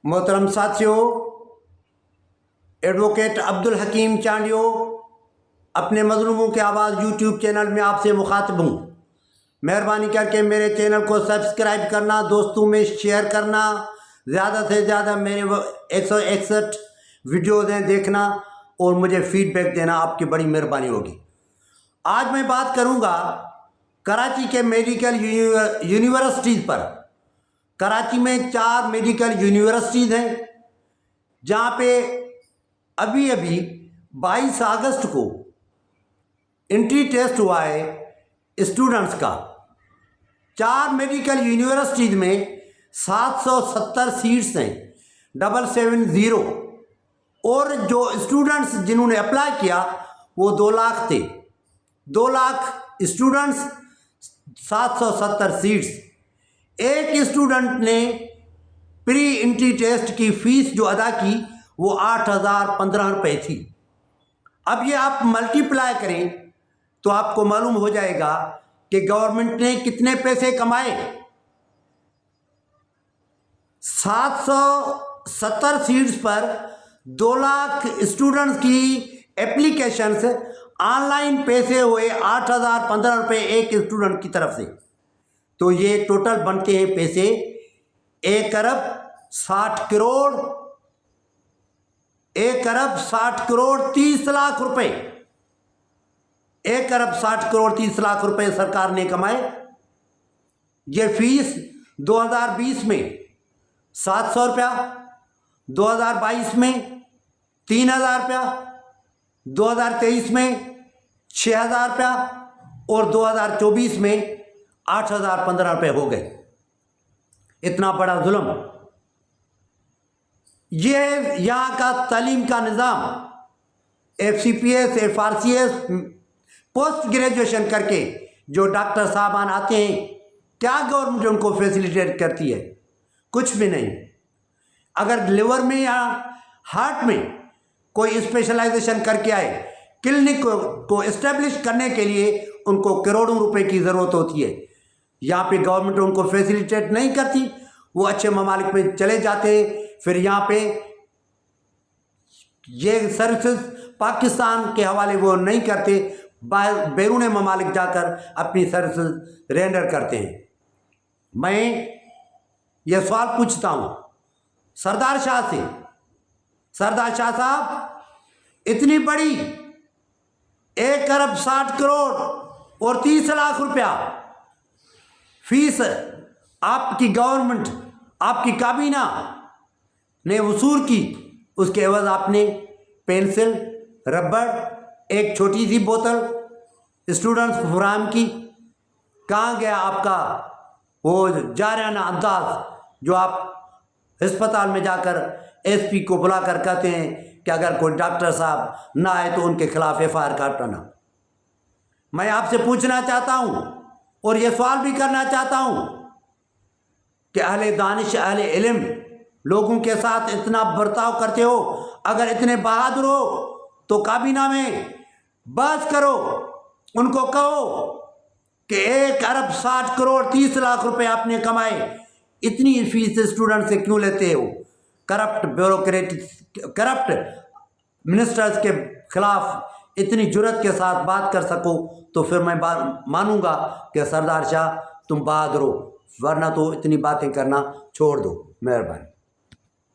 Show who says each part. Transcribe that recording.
Speaker 1: मोहतरम साथियों, एडवोकेट अब्दुल हकीम चांडियो अपने मजलूमों की आवाज़ यूट्यूब चैनल में आपसे मुखातिब हूँ। मेहरबानी करके मेरे चैनल को सब्सक्राइब करना, दोस्तों में शेयर करना, ज़्यादा से ज़्यादा मेरे 161 वीडियोज़ हैं देखना और मुझे फीडबैक देना, आपकी बड़ी मेहरबानी होगी। आज मैं बात करूँगा कराची के मेडिकल यूनिवर्सिटीज़ पर। कराची में 4 मेडिकल यूनिवर्सिटीज़ हैं जहाँ पे अभी 22 अगस्त को एंट्री टेस्ट हुआ है स्टूडेंट्स का। 4 मेडिकल यूनिवर्सिटीज़ में 770 सीट्स हैं, 770, और जो स्टूडेंट्स जिन्होंने अप्लाई किया वो 2 लाख थे। 2 लाख स्टूडेंट्स, 770 सीट्स। एक स्टूडेंट ने प्री एंट्री टेस्ट की फ़ीस जो अदा की वो 8,015 रुपये थी। अब ये आप मल्टीप्लाई करें तो आपको मालूम हो जाएगा कि गवर्नमेंट ने कितने पैसे कमाए। 770 सीट्स पर 2 लाख स्टूडेंट्स की एप्लीकेशंस, ऑनलाइन पैसे हुए 8,015 रुपये एक स्टूडेंट की तरफ से। तो ये टोटल बनते हैं पैसे 1 अरब 60 करोड़, 1 अरब 60 करोड़ 30 लाख रुपए। 1 अरब 60 करोड़ 30 लाख रुपए सरकार ने कमाए। ये फीस 2020 में 700 रुपया, 2022 में 3,000 रुपया, 2023 में 6,000 रुपया और 2024 में 8,015 रुपये हो गए। इतना बड़ा जुल्म। ये यहाँ का तालीम का निज़ाम। FCPS, FRCS, पोस्ट ग्रेजुएशन करके जो डॉक्टर साहबान आते हैं, क्या गवर्नमेंट उनको फैसिलिटेट करती है? कुछ भी नहीं। अगर लिवर में या हार्ट में कोई स्पेशलाइजेशन करके आए, क्लिनिक को इस्टेब्लिश करने के लिए उनको करोड़ों रुपए की ज़रूरत होती है। यहाँ पे गवर्नमेंट उनको फैसिलिटेट नहीं करती, वो अच्छे ममालिक में चले जाते हैं। फिर यहाँ पे ये सर्विसेज पाकिस्तान के हवाले वो नहीं करते, बैरून ममालिक जाकर अपनी सर्विसेज रेंडर करते हैं। मैं ये सवाल पूछता हूँ सरदार शाह से, सरदार शाह साहब, इतनी बड़ी 1 अरब 60 करोड़ और 30 लाख रुपया फीस आपकी गवर्नमेंट, आपकी काबीना ने वसूल की, उसके एवज आपने पेंसिल, रबड़, एक छोटी सी बोतल स्टूडेंट्स को फराहम की। कहाँ गया आपका वो जाराना अंदाज जो आप अस्पताल में जाकर SP को बुलाकर कहते हैं कि अगर कोई डॉक्टर साहब ना आए तो उनके खिलाफ FIR काटना। मैं आपसे पूछना चाहता हूँ और ये सवाल भी करना चाहता हूँ कि अहले दानिश, अहले इल्म लोगों के साथ इतना बर्ताव करते हो, अगर इतने बहादुर हो तो काबीना में बहस करो, उनको कहो कि 1 अरब 60 करोड़ 30 लाख रुपए आपने कमाए, इतनी फीस स्टूडेंट से क्यों लेते हो? करप्ट करप्ट मिनिस्टर्स के खिलाफ इतनी जुर्रत के साथ बात कर सको तो फिर मैं मानूंगा कि सरदार शाह तुम बहादुर हो, वरना तो इतनी बातें करना छोड़ दो। मेहरबानी।